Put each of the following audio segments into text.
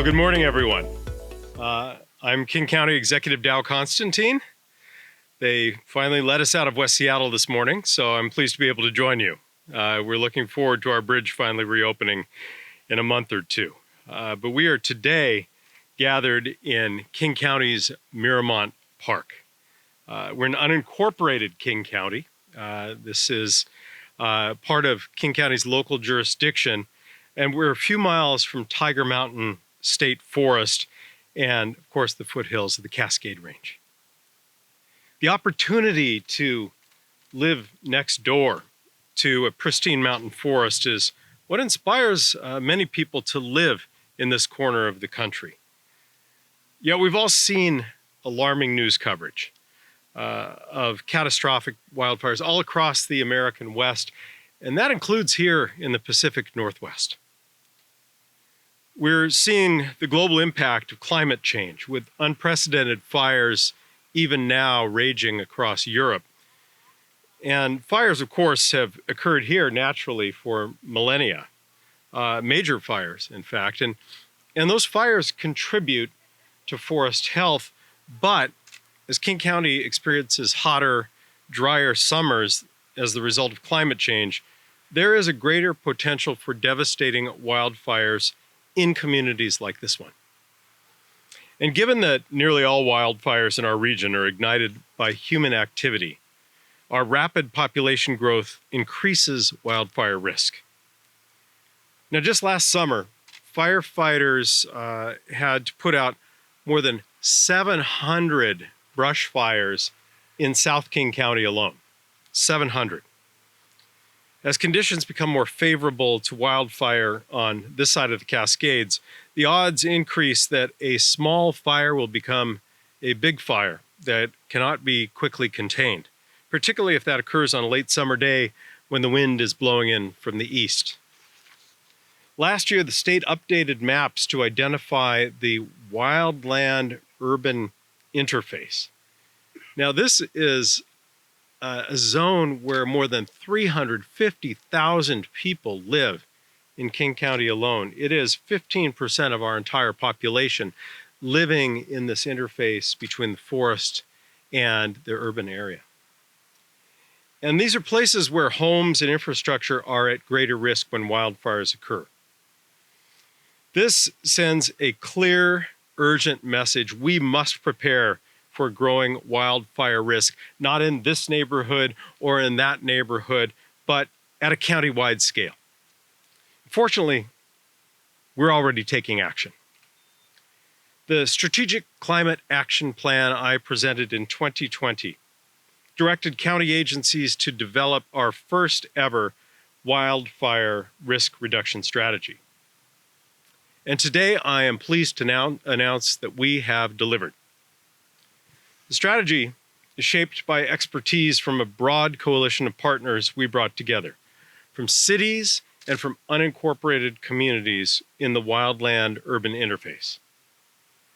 good morning, everyone. I'm King County Executive Constantine. They finally let us out of West Seattle this morning, so I'm pleased to be able to join you. We're looking forward to our bridge finally reopening in a month or two. But we are today gathered in King County's Miramont Park. We're in unincorporated King County. This is part of King County's local jurisdiction, and we're a few miles from Tiger Mountain State Forest and, of course, the foothills of the Cascade Range. The opportunity to live next door to a pristine mountain forest is what inspires many people to live in this corner of the country. Yet we've all seen alarming news coverage of catastrophic wildfires all across the American West, and that includes here in the Pacific Northwest. We're seeing the global impact of climate change with unprecedented fires even now raging across Europe. And fires, of course, have occurred here naturally for millennia, major fires, in fact. And those fires contribute to forest health, but as King County experiences hotter, drier summers as the result of climate change, there is a greater potential for devastating wildfires in communities like this one. And given that nearly all wildfires in our region are ignited by human activity, our rapid population growth increases wildfire risk. Now, just last summer, firefighters had to put out more than 700 brush fires in South King County alone. 700. As conditions become more favorable to wildfire on this side of the Cascades, the odds increase that a small fire will become a big fire that cannot be quickly contained, particularly if that occurs on a late summer day when the wind is blowing in from the east. Last year, the state updated maps to identify the wildland-urban interface. Now, this is a zone where more than 350,000 people live in King County alone. It is 15% of our entire population living in this interface between the forest and the urban area. And these are places where homes and infrastructure are at greater risk when wildfires occur. This sends a clear, urgent message. We must prepare for growing wildfire risk, not in this neighborhood or in that neighborhood, but at a county-wide scale. Fortunately, we're already taking action. The Strategic Climate Action Plan I presented in 2020 directed county agencies to develop our first ever Wildfire Risk Reduction Strategy. And today I am pleased to announce that we have delivered. The strategy is shaped by expertise from a broad coalition of partners we brought together, from cities and from unincorporated communities in the wildland-urban interface,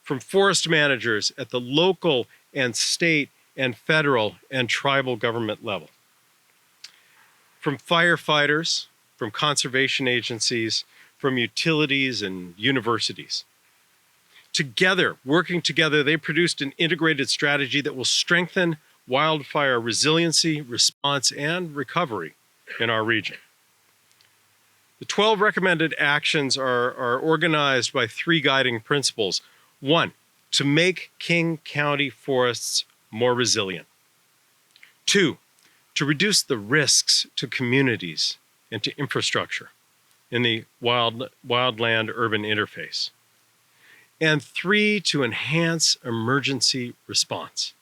from forest managers at the local and state and federal and tribal government level, from firefighters, from conservation agencies, from utilities and universities. Together, working together, they produced an integrated strategy that will strengthen wildfire resiliency, response, and recovery in our region. The 12 recommended actions are organized by three guiding principles. One, to make King County forests more resilient. Two, to reduce the risks to communities and to infrastructure in the wildland-urban interface. And three, to enhance emergency response.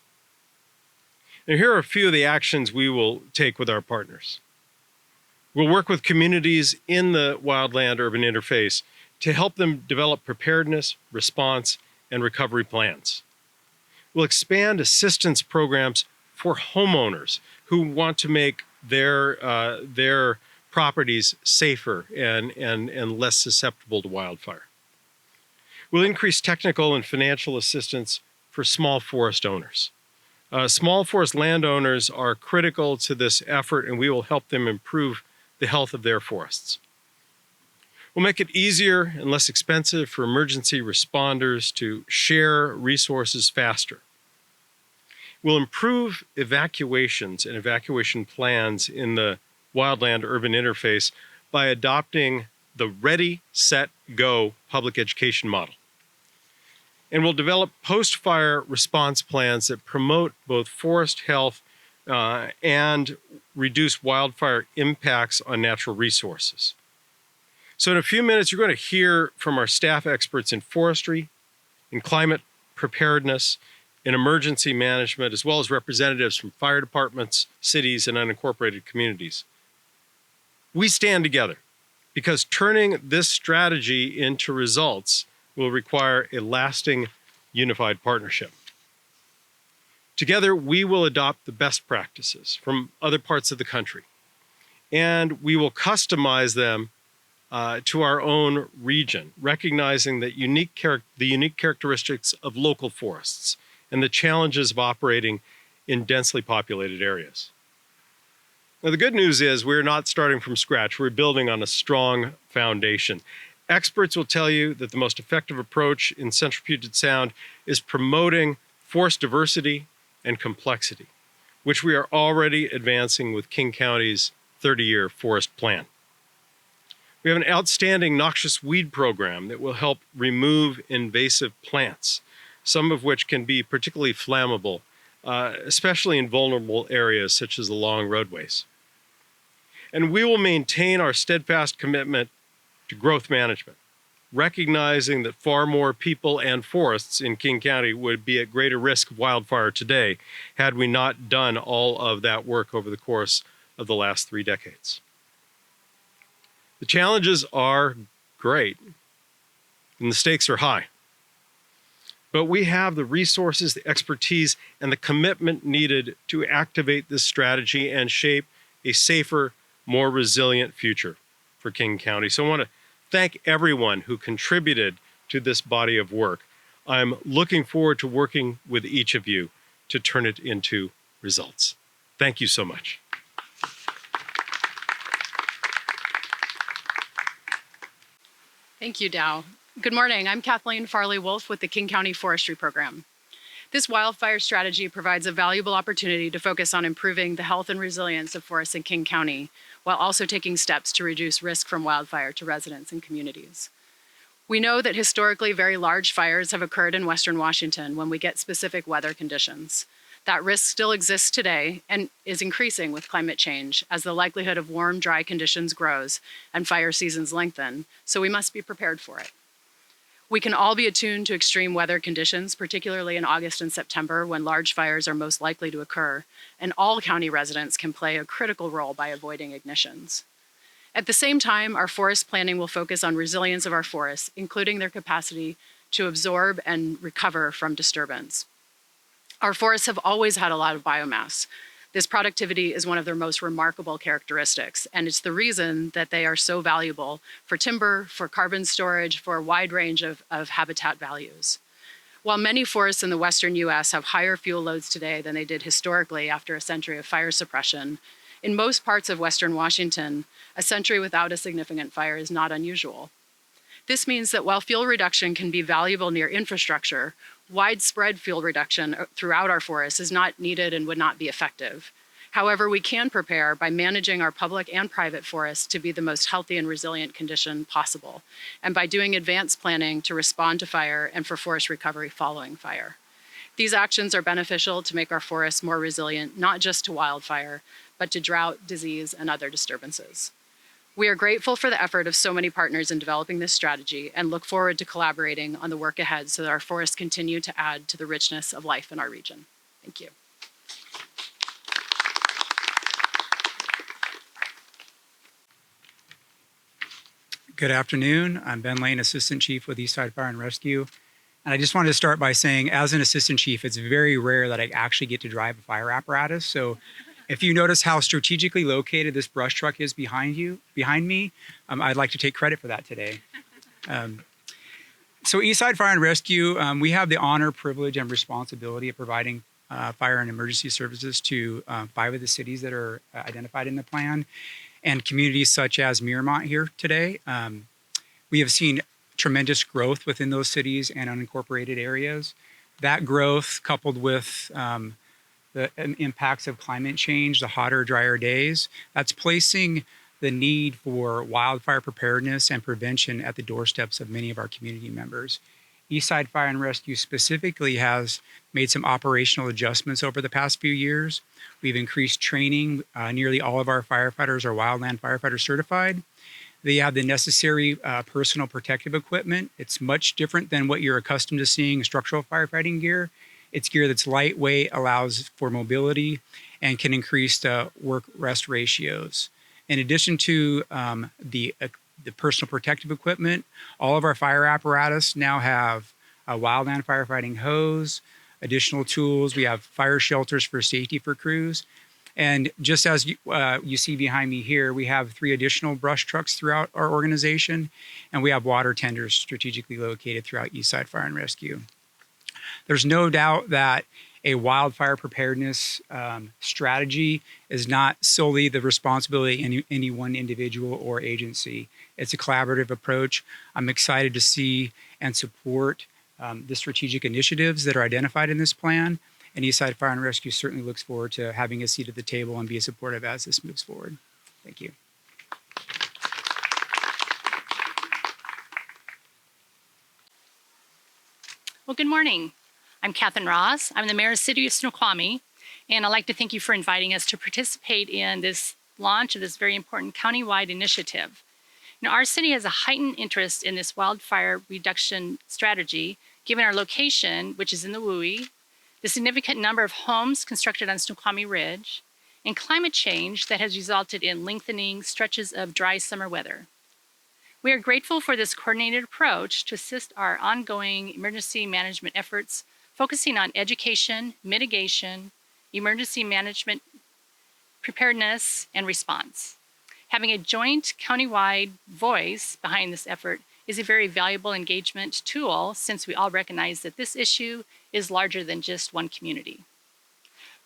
Now, here are a few of the actions we will take with our partners. We'll work with communities in the wildland-urban interface to help them develop preparedness, response, and recovery plans. We'll expand assistance programs for homeowners who want to make their properties safer and less susceptible to wildfire. We'll increase technical and financial assistance for small forest owners. Small forest landowners are critical to this effort, and we will help them improve the health of their forests. We'll make it easier and less expensive for emergency responders to share resources faster. We'll improve evacuations and evacuation plans in the wildland-urban interface by adopting the Ready, Set, Go public education model. And we'll develop post-fire response plans that promote both forest health and reduce wildfire impacts on natural resources. So in a few minutes, you're going to hear from our staff experts in forestry, in climate preparedness, in emergency management, as well as representatives from fire departments, cities, and unincorporated communities. We stand together because turning this strategy into results will require a lasting, unified partnership. Together, we will adopt the best practices from other parts of the country, and we will customize them to our own region, recognizing that the unique characteristics of local forests and the challenges of operating in densely populated areas. Now, the good news is we're not starting from scratch. We're building on a strong foundation. Experts will tell you that the most effective approach in central Puget Sound is promoting forest diversity and complexity, which we are already advancing with King County's 30-year forest plan. We have an outstanding noxious weed program that will help remove invasive plants, some of which can be particularly flammable, especially in vulnerable areas such as along roadways. And we will maintain our steadfast commitment to growth management, recognizing that far more people and forests in King County would be at greater risk of wildfire today had we not done all of that work over the course of the last 3 decades. The challenges are great, and the stakes are high. But we have the resources, the expertise, and the commitment needed to activate this strategy and shape a safer, more resilient future for King County. So I want to thank everyone who contributed to this body of work. I'm looking forward to working with each of you to turn it into results. Thank you so much. Thank you, Dow. Good morning. I'm Kathleen Farley-Wolf with the King County Forestry Program. This wildfire strategy provides a valuable opportunity to focus on improving the health and resilience of forests in King County, while also taking steps to reduce risk from wildfire to residents and communities. We know that historically very large fires have occurred in Western Washington when we get specific weather conditions. That risk still exists today and is increasing with climate change as the likelihood of warm, dry conditions grows and fire seasons lengthen, so we must be prepared for it. We can all be attuned to extreme weather conditions, particularly in August and September when large fires are most likely to occur, and all county residents can play a critical role by avoiding ignitions. At the same time, our forest planning will focus on resilience of our forests, including their capacity to absorb and recover from disturbance. Our forests have always had a lot of biomass. This productivity is one of their most remarkable characteristics, and it's the reason that they are so valuable for timber, for carbon storage, for a wide range of habitat values. While many forests in the western U.S. have higher fuel loads today than they did historically after a century of fire suppression, in most parts of western Washington, a century without a significant fire is not unusual. This means that while fuel reduction can be valuable near infrastructure, widespread fuel reduction throughout our forests is not needed and would not be effective. However, we can prepare by managing our public and private forests to be the most healthy and resilient condition possible, and by doing advanced planning to respond to fire and for forest recovery following fire. These actions are beneficial to make our forests more resilient, not just to wildfire, but to drought, disease, and other disturbances. We are grateful for the effort of so many partners in developing this strategy and look forward to collaborating on the work ahead so that our forests continue to add to the richness of life in our region. Thank you. Good afternoon. I'm Ben Lane, Assistant Chief with Eastside Fire and Rescue. And I just wanted to start by saying, as an Assistant Chief, it's very rare that I actually get to drive a fire apparatus. So if you notice how strategically located this brush truck is behind me, I'd like to take credit for that today. So Eastside Fire and Rescue, we have the honor, privilege, and responsibility of providing fire and emergency services to 5 of the cities that are identified in the plan, and communities such as Miramont here today. We have seen tremendous growth within those cities and unincorporated areas. That growth, coupled with the impacts of climate change, the hotter, drier days, that's placing the need for wildfire preparedness and prevention at the doorsteps of many of our community members. Eastside Fire and Rescue specifically has made some operational adjustments over the past few years. We've increased training. Nearly all of our firefighters are wildland firefighter certified. They have the necessary personal protective equipment. It's much different than what you're accustomed to seeing structural firefighting gear. It's gear that's lightweight, allows for mobility, and can increase the work-rest ratios. In addition to the personal protective equipment, all of our fire apparatus now have a wildland firefighting hose, additional tools. We have fire shelters for safety for crews. And just as you see behind me here, we have 3 additional brush trucks throughout our organization, and we have water tenders strategically located throughout Eastside Fire and Rescue. There's no doubt that a wildfire preparedness strategy is not solely the responsibility of any one individual or agency. It's a collaborative approach. I'm excited to see and support the strategic initiatives that are identified in this plan. And Eastside Fire and Rescue certainly looks forward to having a seat at the table and be supportive as this moves forward. Thank you. Well, good morning. I'm Catherine Ross. I'm the mayor of the city of Snoqualmie, and I'd like to thank you for inviting us to participate in this launch of this very important countywide initiative. Now, our city has a heightened interest in this wildfire reduction strategy, given our location, which is in the WUI, the significant number of homes constructed on Snoqualmie Ridge, and climate change that has resulted in lengthening stretches of dry summer weather. We are grateful for this coordinated approach to assist our ongoing emergency management efforts, focusing on education, mitigation, emergency management, preparedness, and response. Having a joint countywide voice behind this effort is a very valuable engagement tool, since we all recognize that this issue is larger than just one community.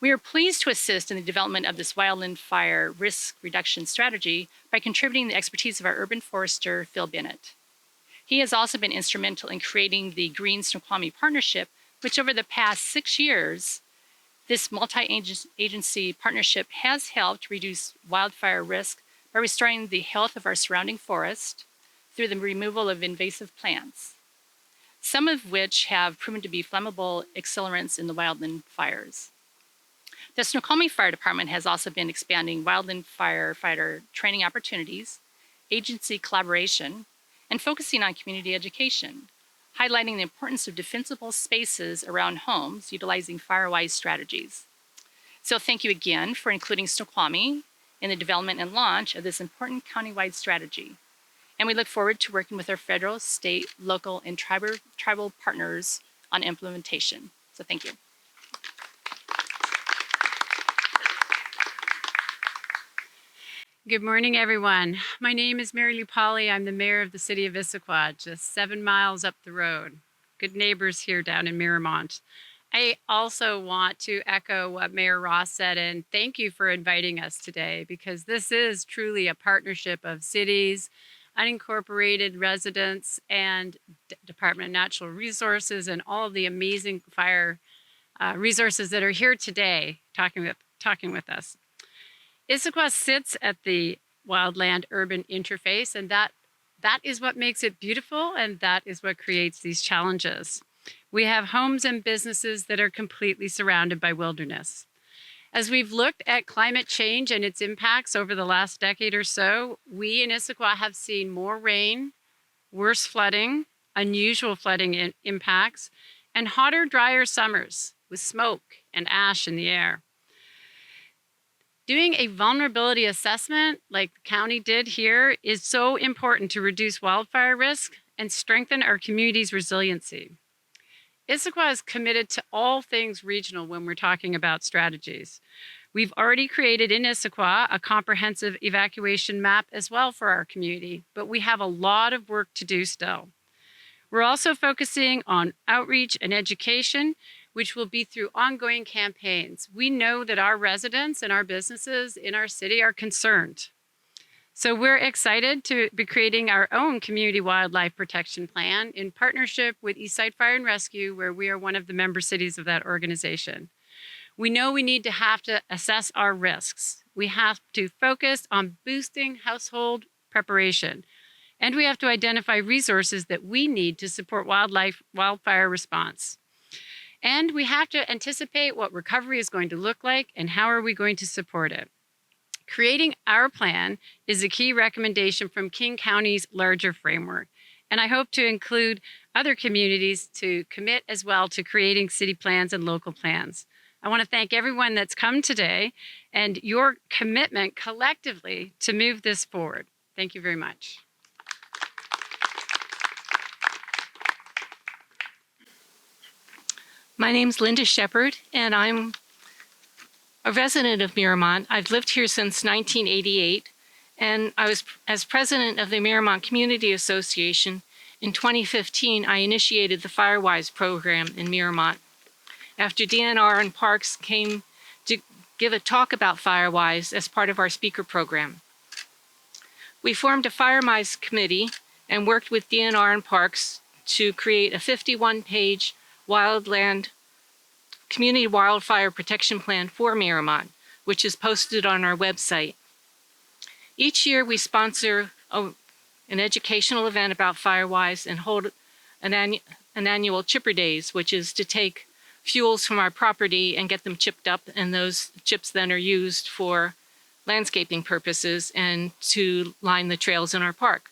We are pleased to assist in the development of this Wildfire Risk Reduction Strategy by contributing the expertise of our urban forester, Phil Bennett. He has also been instrumental in creating the Green Snoqualmie Partnership, which over the past 6 years, this multi-agency partnership has helped reduce wildfire risk by restoring the health of our surrounding forest through the removal of invasive plants, some of which have proven to be flammable accelerants in the wildland fires. The Snoqualmie Fire Department has also been expanding wildland firefighter training opportunities, agency collaboration, and focusing on community education, highlighting the importance of defensible spaces around homes utilizing fire-wise strategies. So thank you again for including Snoqualmie in the development and launch of this important countywide strategy. And we look forward to working with our federal, state, local, and tribal partners on implementation. So thank you. Good morning, everyone. My name is Mary Lou Pauly. I'm the mayor of the city of Issaquah, just 7 miles up the road. Good neighbors here down in Miramont. I also want to echo what Mayor Ross said, and thank you for inviting us today, because this is truly a partnership of cities, unincorporated residents, and Department of Natural Resources, and all of the amazing fire resources that are here today talking with us. Issaquah sits at the wildland-urban interface, and that is what makes it beautiful, and that is what creates these challenges. We have homes and businesses that are completely surrounded by wilderness. As we've looked at climate change and its impacts over the last decade or so, we in Issaquah have seen more rain, worse flooding, unusual flooding impacts, and hotter, drier summers with smoke and ash in the air. Doing a vulnerability assessment like the county did here is so important to reduce wildfire risk and strengthen our community's resiliency. Issaquah is committed to all things regional when we're talking about strategies. We've already created in Issaquah a comprehensive evacuation map as well for our community, but we have a lot of work to do still. We're also focusing on outreach and education, which will be through ongoing campaigns. We know that our residents and our businesses in our city are concerned. So we're excited to be creating our own community wildlife protection plan in partnership with Eastside Fire and Rescue, where we are one of the member cities of that organization. We know we need to have to assess our risks. We have to focus on boosting household preparation. And we have to identify resources that we need to support wildfire response. And we have to anticipate what recovery is going to look like and how are we going to support it. Creating our plan is a key recommendation from King County's larger framework. And I hope to include other communities to commit as well to creating city plans and local plans. I want to thank everyone that's come today and your commitment collectively to move this forward. Thank you very much. My name's Linda Shepard, and I'm a resident of Miramont. I've lived here since 1988, and I was, as president of the Miramont Community Association, in 2015, I initiated the Firewise program in Miramont. After DNR and Parks came to give a talk about Firewise as part of our speaker program. We formed a Firewise committee and worked with DNR and Parks to create a 51-page wildland community wildfire protection plan for Miramont, which is posted on our website. Each year we sponsor an educational event about Firewise and hold an annual chipper days, which is to take fuels from our property and get them chipped up, and those chips then are used for landscaping purposes and to line the trails in our park.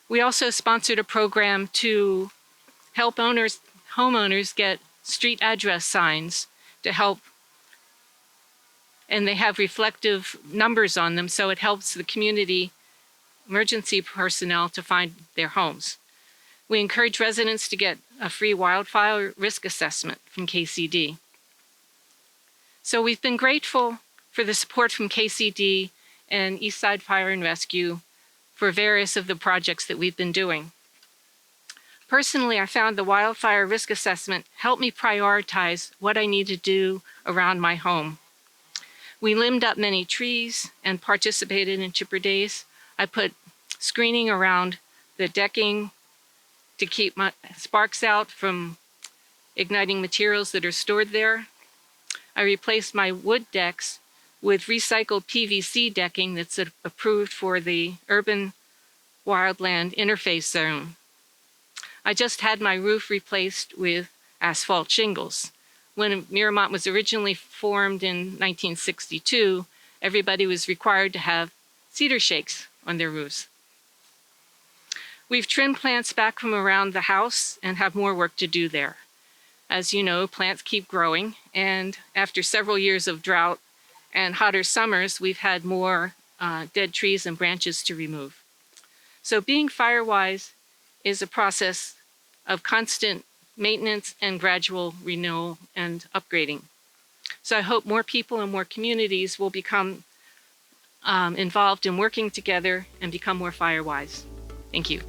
We also sponsored a program to help homeowners get street address signs to help, and they have reflective numbers on them, so it helps the community emergency personnel to find their homes. We encourage residents to get a free wildfire risk assessment from KCD. So we've been grateful for the support from KCD and Eastside Fire and Rescue for various of the projects that we've been doing. Personally, I found the wildfire risk assessment helped me prioritize what I need to do around my home. We limbed up many trees and participated in chipper days. I put screening around the decking to keep my sparks out from igniting materials that are stored there. I replaced my wood decks with recycled PVC decking that's approved for the urban wildland interface zone. I just had my roof replaced with asphalt shingles. When Miramont was originally formed in 1962, everybody was required to have cedar shakes on their roofs. We've trimmed plants back from around the house and have more work to do there. As you know, plants keep growing, and after several years of drought and hotter summers, we've had more dead trees and branches to remove. So being Firewise is a process of constant maintenance and gradual renewal and upgrading. So I hope more people and more communities will become involved in working together and become more Firewise. Thank you.